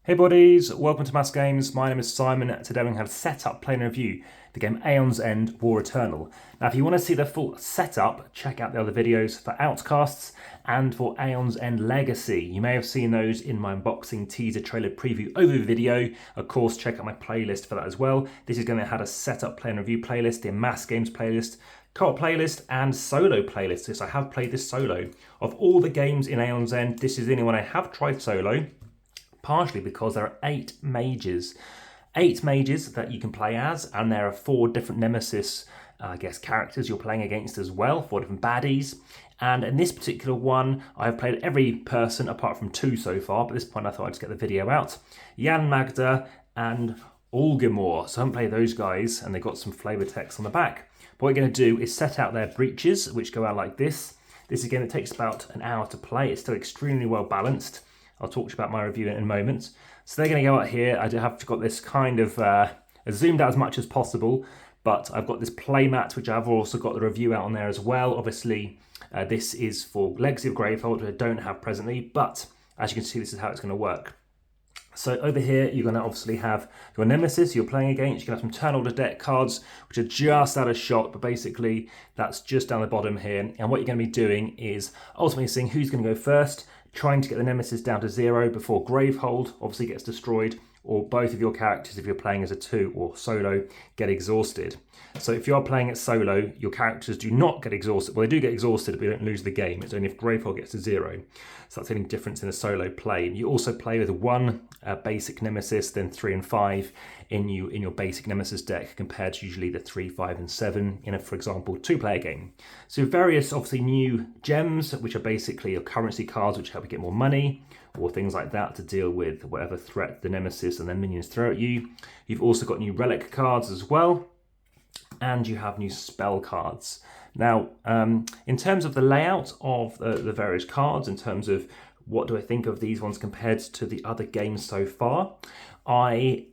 Hey buddies, welcome to AmassGames. My name is Simon. Today we're going to have a setup, play and review the game Aeon's End War Eternal. Now if you want to see the full setup, check out the other videos for Outcasts and for Aeon's End Legacy. You may have seen those in my unboxing, teaser, trailer, preview, overview video. Of course, check out my playlist for that as well. This is going to have a setup, play and review playlist, the AmassGames playlist, co-op playlist and solo playlist. Yes, I have played this solo. Of all the games in Aeon's End, this is the only one I have tried solo. Partially because there are 8 mages. 8 mages that you can play as, and there are 4 different nemesis, characters you're playing against as well, 4 different baddies. And in this particular one, I have played every person apart from 2 so far, but at this point I thought I'd just get the video out. Jan Magda and Olgamore. So I haven't played those guys, and they've got some flavor text on the back. But what we're going to do is set out their breaches, which go out like this. This again, it takes about an hour to play. It's still extremely well balanced. I'll talk to you about my review in a moment. So they're going to go out here. I have got this kind of zoomed out as much as possible, but I've got this playmat, which I've also got the review out on there as well. Obviously, this is for Legacy of Gravehold, which I don't have presently, but as you can see, this is how it's going to work. So over here, you're going to obviously have your nemesis you're playing against. You're going to have some turn order deck cards, which are just out of shot, but basically that's just down the bottom here. And what you're going to be doing is ultimately seeing who's going to go first, trying to get the nemesis down to 0 before Gravehold obviously gets destroyed, or both of your characters, if you're playing as a 2 or solo, get exhausted. So if you are playing it solo, your characters do not get exhausted. Well, they do get exhausted, but they don't lose the game. It's only if Gravehold gets to 0. So that's the only difference in a solo play. You also play with 1 basic nemesis, then 3 and 5 in your basic nemesis deck, compared to usually the 3, 5 and 7 in a, for example, 2-player game. So various, obviously, new gems, which are basically your currency cards, which help you get more money, or things like that to deal with whatever threat the nemesis and their minions throw at you. You've also got new relic cards as well, and you have new spell cards. Now, in terms of the layout of the various cards, in terms of what do I think of these ones compared to the other games so far, I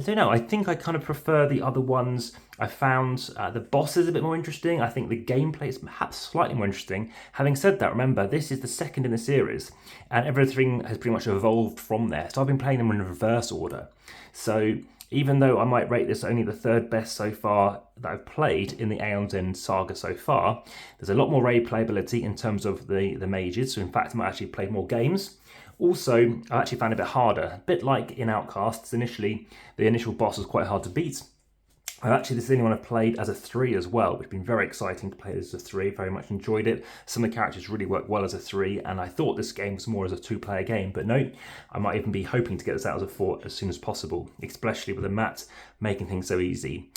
don't know. I think I kind of prefer the other ones. I found the bosses a bit more interesting. I think the gameplay is perhaps slightly more interesting. Having said that, remember, this is the second in the series, and everything has pretty much evolved from there. So I've been playing them in reverse order. So even though I might rate this only the 3rd best so far that I've played in the Aeon's End saga so far, there's a lot more raid playability in terms of the mages. So in fact, I might actually play more games. Also, I actually found it a bit harder. A bit like in Outcasts, initially, the initial boss was quite hard to beat. Actually, this is the only one I've played as a 3 as well, which has been very exciting to play as a 3. Very much enjoyed it. Some of the characters really work well as a 3, and I thought this game was more as a 2-player game, but no, I might even be hoping to get this out as a 4 as soon as possible, especially with the mat making things so easy.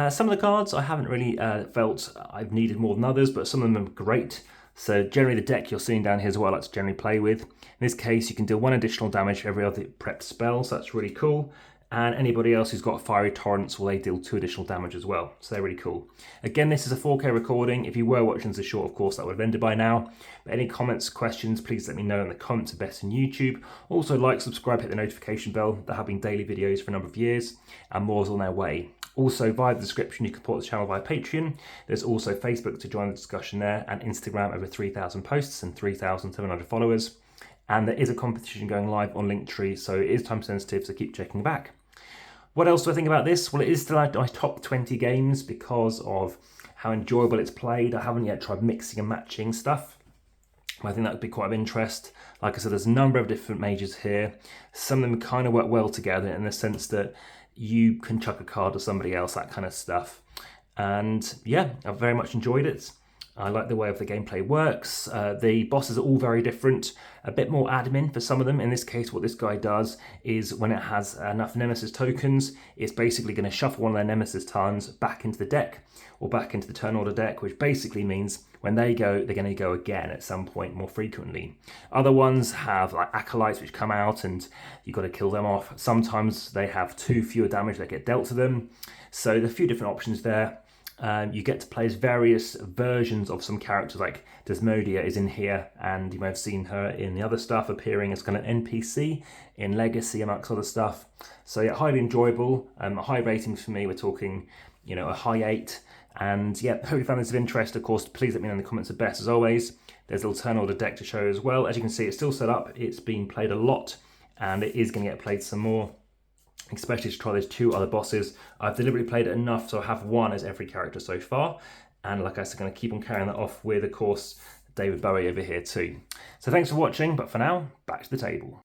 Some of the cards I haven't really felt I've needed more than others, but some of them are great. So generally the deck you're seeing down here is what I like to generally play with. In this case, you can deal 1 additional damage for every other prepped spell, so that's really cool. And anybody else who's got fiery torrents, well, they deal 2 additional damage as well. So they're really cool. Again, this is a 4K recording. If you were watching this short, of course, that would have ended by now. But any comments, questions, please let me know in the comments are best in YouTube. Also, like, subscribe, hit the notification bell. There have been daily videos for a number of years, and more is on their way. Also, via the description, you can support the channel via Patreon. There's also Facebook to join the discussion there, and Instagram, over 3,000 posts and 3,700 followers. And there is a competition going live on Linktree, so it is time sensitive, so keep checking back. What else do I think about this? Well, it is still my top 20 games because of how enjoyable it's played. I haven't yet tried mixing and matching stuff. I think that would be quite of interest. Like I said, there's a number of different mages here. Some of them kind of work well together in the sense that you can chuck a card to somebody else, that kind of stuff. And yeah, I've very much enjoyed it. I like the way the gameplay works. The bosses are all very different. A bit more admin for some of them. In this case, what this guy does is when it has enough Nemesis tokens, it's basically going to shuffle one of their Nemesis turns back into the deck or back into the turn order deck, which basically means when they go, they're going to go again at some point more frequently. Other ones have like acolytes which come out and you've got to kill them off. Sometimes they have 2 fewer damage that get dealt to them. So there are a few different options there. You get to play as various versions of some characters, like Asmodee is in here, and you may have seen her in the other stuff, appearing as kind of NPC in Legacy amongst other stuff. So yeah, highly enjoyable. High ratings for me. We're talking, a high 8. And yeah, hope you found this of interest. Of course, please let me know in the comments of best as always. There's a little turn order deck to show as well. As you can see, it's still set up. It's been played a lot and it is going to get played some more, especially to try those 2 other bosses. I've deliberately played it enough so I have 1 as every character so far, and like I said, going to keep on carrying that off with, of course, David Bowie over here too. So thanks for watching, but for now, back to the table.